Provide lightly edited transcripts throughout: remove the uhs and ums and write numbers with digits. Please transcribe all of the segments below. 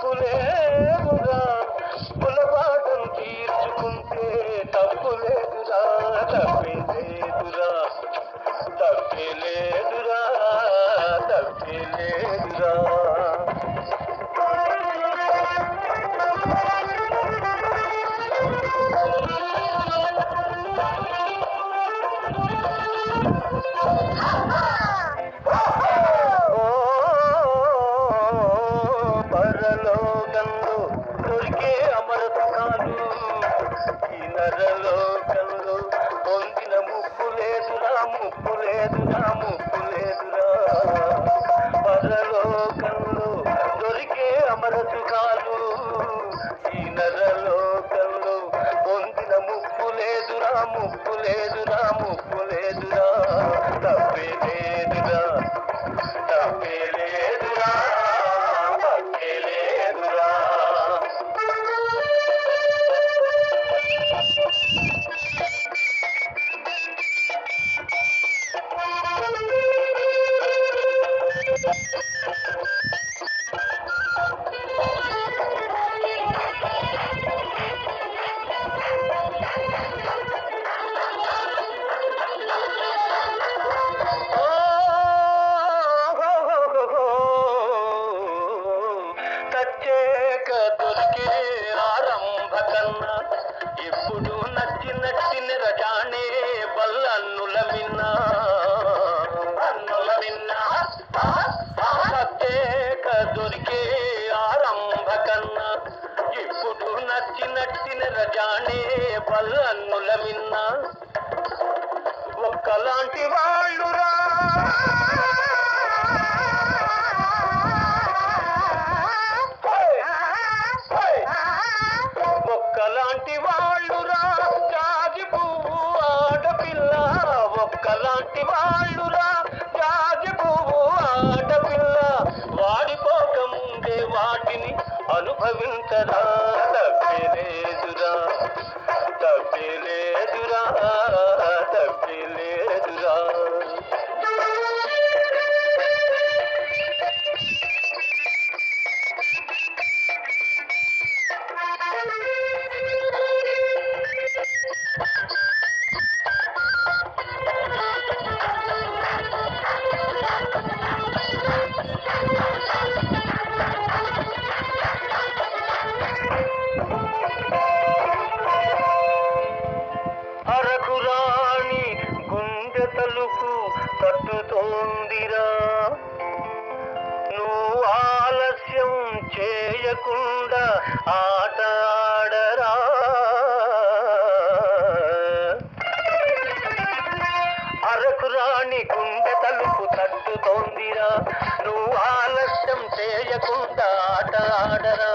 తప్పు లేదురా, పులబాటం తీర్చుకుంటే తప్పు లేదురా, తప్పే లేదురా, తప్పే లేదురా, తప్పే లేదురా. పరలోకంలో దొరికే అమరత్వాలు ఈ నరలోకంలో పొందిన ముప్పు లేదురా, ముప్పు లేదురా, ముప్పు లేదురా. పరలోకంలో దొరికే అమరసుఖాలు ఈ నరలోకంలో పొందిన ముప్పు లేదురా, ముప్పు లేదురా, ముప్పు లేదురా, తప్పే లేదురా, తప్పే లేదురా, తప్పే లేదురా. సచ్చేక దొరికే ఆరంభ కన్నా ఇప్పుడు నచ్చిన రజానే బల్లన్నుల మిన్నా, అన్నుల మిన్నా. సచ్చేక దొరికే ఆరంభ కన్నా ఇప్పుడు నచ్చిన రజానే బల్లన్నుల మిన్నా. ఒక్కలాంటి వాళ్ళురా, ఒక్కలాంటి వాళ్ళురా జాజి పువ్వు ఆడపిల్ల, ఒక్కలాంటి వాళ్ళురా జాజి పువ్వు ఆడపిల్ల. వాడిపోక ముందే వాటిని అనుభవించరా, తప్పే లేదురా, తప్పే లేదురా, తప్పే లేదురా. అరకురాని గుండె తలుపు తట్టుతోందిరా, నువ్వు ఆలస్యం చేయకుండా ఆట ఆడరా. అరకురాని గుండె తలుపు తట్టుతోందిరా, నువ్వు ఆలస్యం చేయకుండా ఆట ఆడరా.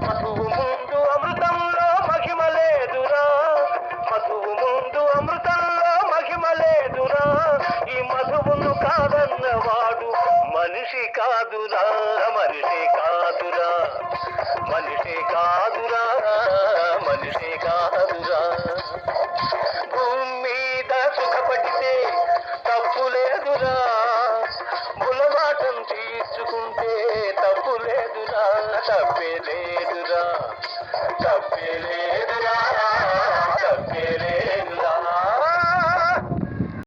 మధువు ముందు అమృతంలో మహిమ లేదురా, మధువు ముందు అమృతంలో మహిమ లేదురా. ఈ మధువును కాదన్నవాడు మనిషి కాదురా, మనిషి కాదురా, మనిషి కాదురా, మనిషి కాదురా. భూమి మీద సుఖపడితే తప్పు లేదురా, బులబాటం తీర్చుకుంటే తప్పు లేదురా, తప్పే లేదురా.